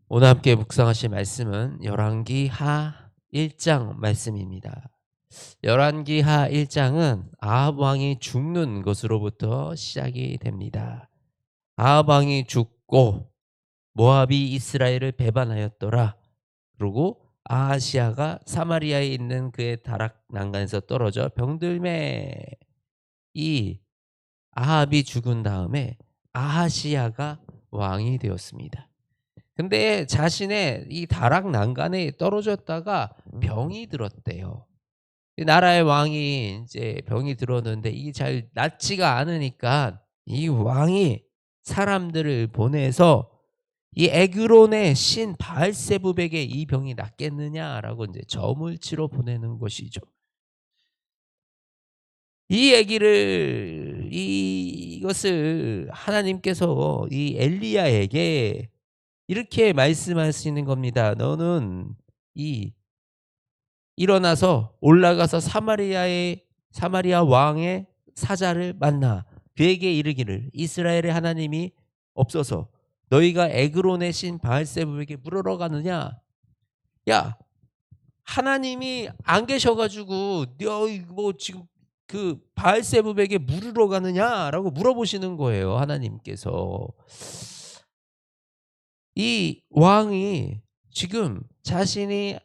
오늘 함께 묵상하실 말씀은 열왕기하 1장 말씀입니다. 열왕기하 1장은 아합 왕이 죽는 것으로부터 시작이 됩니다. 아합 왕이 죽고 모압이 이스라엘을 배반하였더라. 그리고 아하시아가 사마리아에 있는 그의 다락 난간에서 떨어져 병들매. 이 아합이 죽은 다음에 아하시아가 왕이 되었습니다. 근데 자신의 이 다락 난간에 떨어졌다가 병이 들었대요. 나라의 왕이 이제 병이 들었는데 이게 잘 낫지가 않으니까 이 왕이 사람들을 보내서 이 에그론의 신 바알세붑에게 이 병이 낫겠느냐라고 이제 점을 치러 보내는 것이죠. 이 얘기를 이것을 하나님께서 이 엘리야에게 이렇게 말씀하시는 겁니다. 너는 이 일어나서 올라가서 사마리아 왕의 사자를 만나 그에게 이르기를 이스라엘의 하나님이 없어서 너희가 에그론의 신 바알세붑에게 물으러 가느냐? 야, 하나님이 안 계셔 가지고 너희 뭐 지금 그 바알세붑에게 물으러 가느냐라고 물어보시는 거예요, 하나님께서. 이 왕이 지금 자신이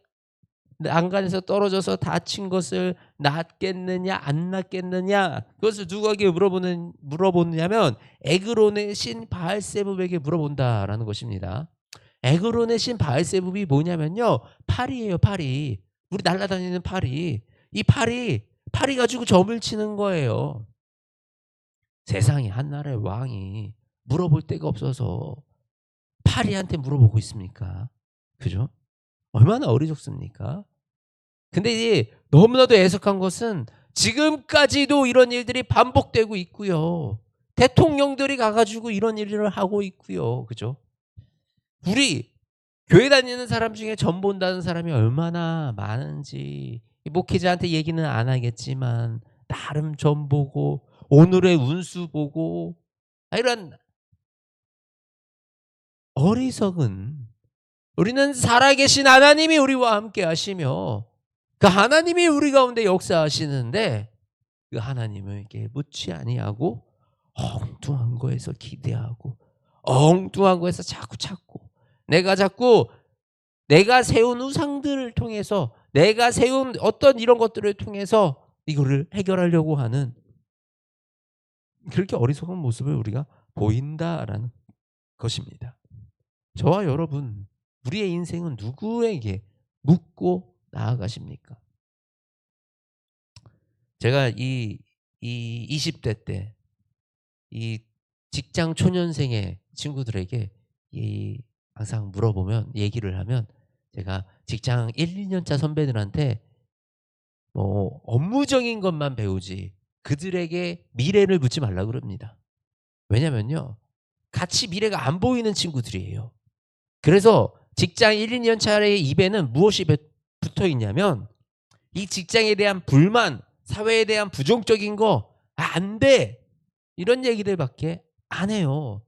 난간에서 떨어져서 다친 것을 낫겠느냐 안 낫겠느냐 그것을 누구에게 물어보느냐면 에그론의 신 바알세붑에게 물어본다라는 것입니다. 에그론의 신 바알세붑이 뭐냐면요, 파리예요. 파리. 우리 날아다니는 파리. 이 파리 가지고 점을 치는 거예요. 세상에 한 나라의 왕이 물어볼 데가 없어서 파리한테 물어보고 있습니까? 그죠? 얼마나 어리석습니까? 근데 이제 너무나도 애석한 것은 지금까지도 이런 일들이 반복되고 있고요. 대통령들이 가가지고 이런 일을 하고 있고요. 그죠? 우리 교회 다니는 사람 중에 점 본다는 사람이 얼마나 많은지 목회자한테 얘기는 안 하겠지만 나름 점 보고 오늘의 운수 보고 이런 어리석은, 우리는 살아계신 하나님이 우리와 함께 하시며 그 하나님이 우리 가운데 역사하시는데 그 하나님에게 묻지 아니하고 엉뚱한 거에서 기대하고 엉뚱한 거에서 자꾸 찾고 내가 세운 우상들을 통해서 내가 세운 어떤 이런 것들을 통해서 이거를 해결하려고 하는 그렇게 어리석은 모습을 우리가 보인다라는 것입니다. 저와 여러분, 우리의 인생은 누구에게 묻고 나아가십니까? 제가 이 20대 때 이 직장 초년생의 친구들에게 항상 물어보면 얘기를 하면 제가 직장 1-2년 차 선배들한테 뭐 업무적인 것만 배우지 그들에게 미래를 묻지 말라 그럽니다. 왜냐면요, 같이 미래가 안 보이는 친구들이에요. 그래서 직장 1-2년 차의 입에는 무엇이 붙어 있냐면 이 직장에 대한 불만, 사회에 대한 부정적인 거 안 돼. 이런 얘기들밖에 안 해요.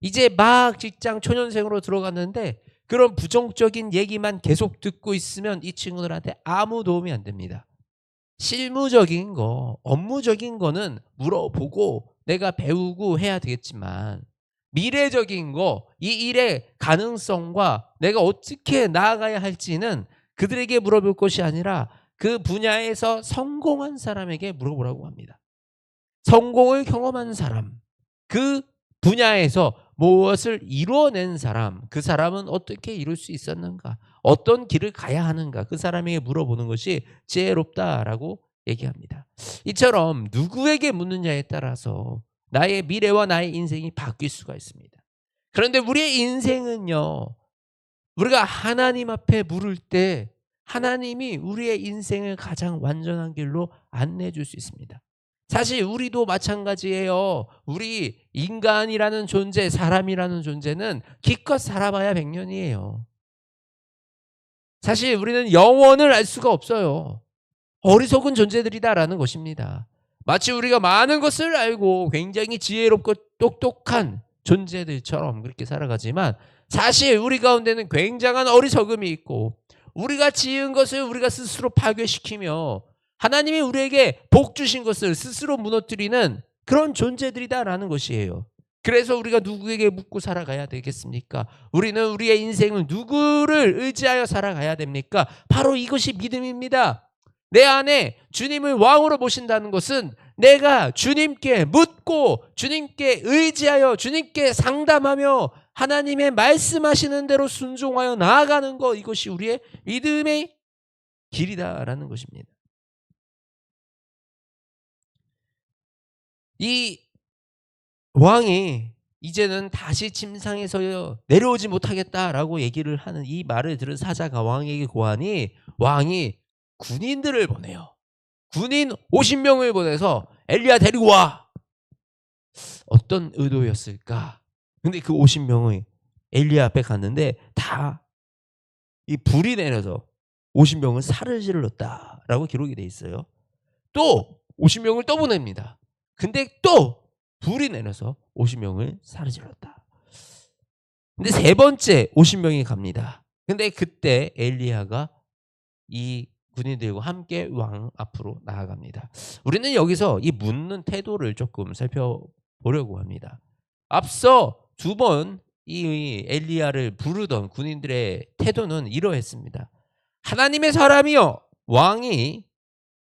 이제 막 직장 초년생으로 들어갔는데 그런 부정적인 얘기만 계속 듣고 있으면 이 친구들한테 아무 도움이 안 됩니다. 실무적인 거, 업무적인 거는 물어보고 내가 배우고 해야 되겠지만 미래적인 거, 이 일의 가능성과 내가 어떻게 나아가야 할지는 그들에게 물어볼 것이 아니라 그 분야에서 성공한 사람에게 물어보라고 합니다. 성공을 경험한 사람, 그 분야에서 무엇을 이루어낸 사람, 그 사람은 어떻게 이룰 수 있었는가, 어떤 길을 가야 하는가, 그 사람에게 물어보는 것이 지혜롭다라고 얘기합니다. 이처럼 누구에게 묻느냐에 따라서 나의 미래와 나의 인생이 바뀔 수가 있습니다. 그런데 우리의 인생은요, 우리가 하나님 앞에 물을 때 하나님이 우리의 인생을 가장 완전한 길로 안내해 줄 수 있습니다. 사실 우리도 마찬가지예요. 우리 인간이라는 존재, 사람이라는 존재는 기껏 살아봐야 100년이에요. 사실 우리는 영원을 알 수가 없어요. 어리석은 존재들이다라는 것입니다. 마치 우리가 많은 것을 알고 굉장히 지혜롭고 똑똑한 존재들처럼 그렇게 살아가지만 사실 우리 가운데는 굉장한 어리석음이 있고 우리가 지은 것을 우리가 스스로 파괴시키며 하나님이 우리에게 복 주신 것을 스스로 무너뜨리는 그런 존재들이다라는 것이에요. 그래서 우리가 누구에게 묻고 살아가야 되겠습니까? 우리는 우리의 인생을 누구를 의지하여 살아가야 됩니까? 바로 이것이 믿음입니다. 내 안에 주님을 왕으로 모신다는 것은 내가 주님께 묻고 주님께 의지하여 주님께 상담하며 하나님의 말씀하시는 대로 순종하여 나아가는 것, 이것이 우리의 믿음의 길이다라는 것입니다. 이 왕이 이제는 다시 침상에서 내려오지 못하겠다라고 얘기를 하는 이 말을 들은 사자가 왕에게 고하니 왕이 군인들을 보내요. 군인 50명을 보내서 엘리야 데리고 와. 어떤 의도였을까? 근데 그 50명이 엘리야 앞에 갔는데 다 이 불이 내려서 50명은 살을 질렀다라고 기록이 돼 있어요. 또 50명을 또 보냅니다. 근데 또 불이 내려서 50명을 살을 질렀다. 근데 세 번째 50명이 갑니다. 근데 그때 엘리야가 이 군인들과 함께 왕 앞으로 나아갑니다. 우리는 여기서 이 묻는 태도를 조금 살펴보려고 합니다. 앞서 두 번 이 엘리야를 부르던 군인들의 태도는 이러했습니다. 하나님의 사람이여, 왕이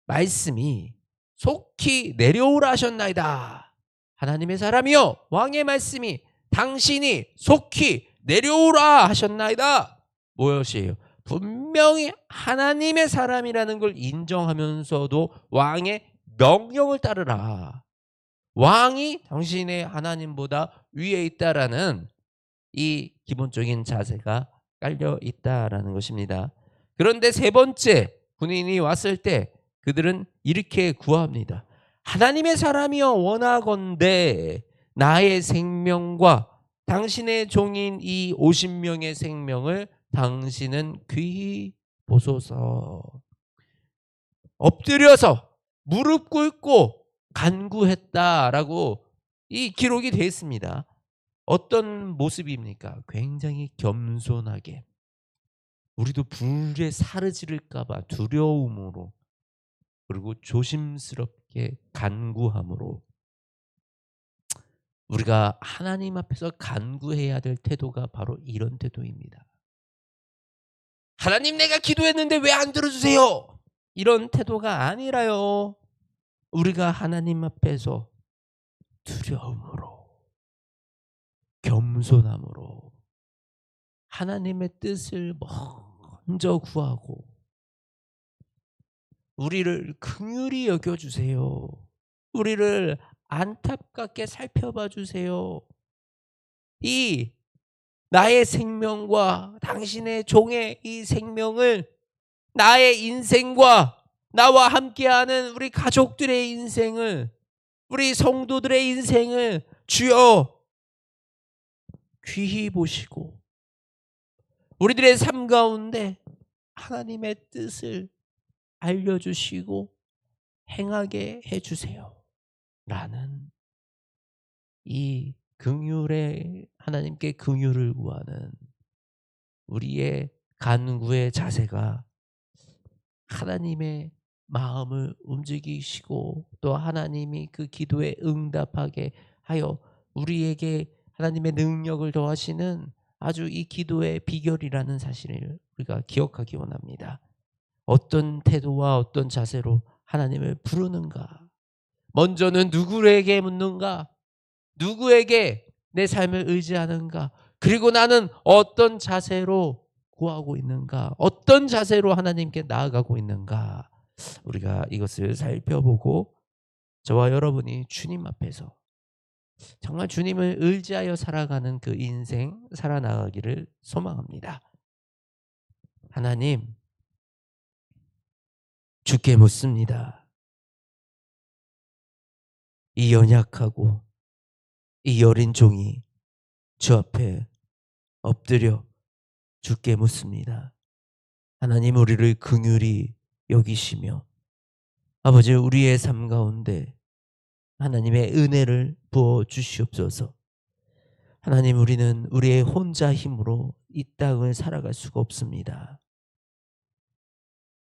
말씀이 속히 내려오라 하셨나이다. 하나님의 사람이여, 왕의 말씀이 당신이 속히 내려오라 하셨나이다. 무엇이에요? 분명히 하나님의 사람이라는 걸 인정하면서도 왕의 명령을 따르라. 왕이 당신의 하나님보다 위에 있다라는 이 기본적인 자세가 깔려 있다라는 것입니다. 그런데 세 번째 군인이 왔을 때 그들은 이렇게 구합니다. 하나님의 사람이여, 원하건대 나의 생명과 당신의 종인 이 50명의 생명을 당신은 귀히 보소서. 엎드려서 무릎 꿇고 간구했다라고 이 기록이 되어 있습니다. 어떤 모습입니까? 굉장히 겸손하게, 우리도 불에 사르질까 봐 두려움으로, 그리고 조심스럽게 간구함으로. 우리가 하나님 앞에서 간구해야 될 태도가 바로 이런 태도입니다. 하나님, 내가 기도했는데 왜 안 들어주세요? 이런 태도가 아니라요. 우리가 하나님 앞에서 두려움으로, 겸손함으로 하나님의 뜻을 먼저 구하고, 우리를 긍휼히 여겨주세요. 우리를 안타깝게 살펴봐 주세요. 이 나의 생명과 당신의 종의 이 생명을, 나의 인생과 나와 함께하는 우리 가족들의 인생을, 우리 성도들의 인생을 주여 귀히 보시고 우리들의 삶 가운데 하나님의 뜻을 알려주시고 행하게 해주세요 라는 이 긍휼의, 하나님께 긍휼을 구하는 우리의 간구의 자세가 하나님의 마음을 움직이시고 또 하나님이 그 기도에 응답하게 하여 우리에게 하나님의 능력을 더하시는 아주 이 기도의 비결이라는 사실을 우리가 기억하기 원합니다. 어떤 태도와 어떤 자세로 하나님을 부르는가? 먼저는 누구에게 묻는가? 누구에게 내 삶을 의지하는가? 그리고 나는 어떤 자세로 구하고 있는가? 어떤 자세로 하나님께 나아가고 있는가? 우리가 이것을 살펴보고 저와 여러분이 주님 앞에서 정말 주님을 의지하여 살아가는 그 인생 살아나가기를 소망합니다. 하나님, 주께 묻습니다. 이 연약하고 이 어린 종이 주 앞에 엎드려 주께 묻습니다. 하나님, 우리를 긍휼히 여기시며 아버지, 우리의 삶 가운데 하나님의 은혜를 부어 주시옵소서. 하나님, 우리는 우리의 혼자 힘으로 이 땅을 살아갈 수가 없습니다.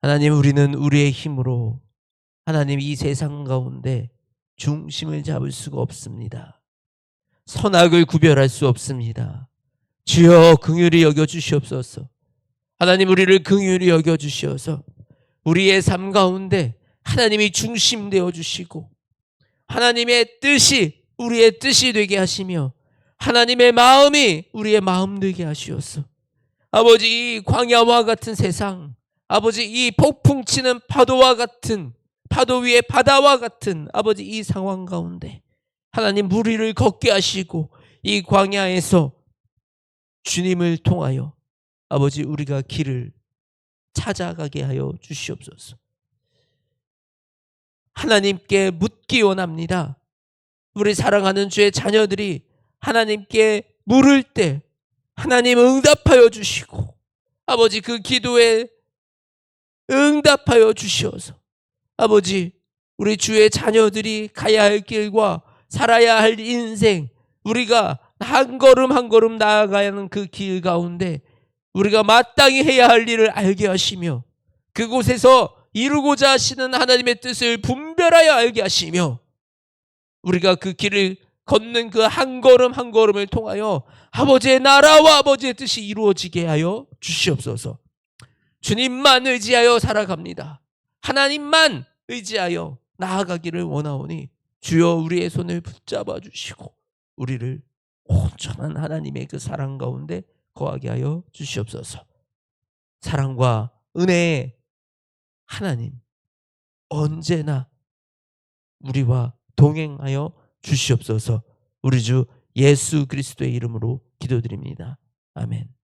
하나님, 우리는 우리의 힘으로 하나님 이 세상 가운데 중심을 잡을 수가 없습니다. 선악을 구별할 수 없습니다. 주여 긍휼히 여겨 주시옵소서. 하나님, 우리를 긍휼히 여겨 주시어서 우리의 삶 가운데 하나님이 중심되어 주시고 하나님의 뜻이 우리의 뜻이 되게 하시며 하나님의 마음이 우리의 마음 되게 하시옵소서. 아버지, 이 광야와 같은 세상, 아버지, 이 폭풍치는 파도와 같은, 파도 위의 바다와 같은 아버지 이 상황 가운데 하나님 우리를 걷게 하시고 이 광야에서 주님을 통하여 아버지 우리가 길을 찾아가게 하여 주시옵소서. 하나님께 묻기 원합니다. 우리 사랑하는 주의 자녀들이 하나님께 물을 때 하나님 응답하여 주시고 아버지 그 기도에 응답하여 주시어서 아버지 우리 주의 자녀들이 가야 할 길과 살아야 할 인생, 우리가 한 걸음 한 걸음 나아가야 하는 그 길 가운데 우리가 마땅히 해야 할 일을 알게 하시며 그곳에서 이루고자 하시는 하나님의 뜻을 분별하여 알게 하시며 우리가 그 길을 걷는 그 한 걸음 한 걸음을 통하여 아버지의 나라와 아버지의 뜻이 이루어지게 하여 주시옵소서. 주님만 의지하여 살아갑니다. 하나님만 의지하여 나아가기를 원하오니 주여 우리의 손을 붙잡아 주시고 우리를 온전한 하나님의 그 사랑 가운데 거하게 하여 주시옵소서. 사랑과 은혜의 하나님 언제나 우리와 동행하여 주시옵소서. 우리 주 예수 그리스도의 이름으로 기도드립니다. 아멘.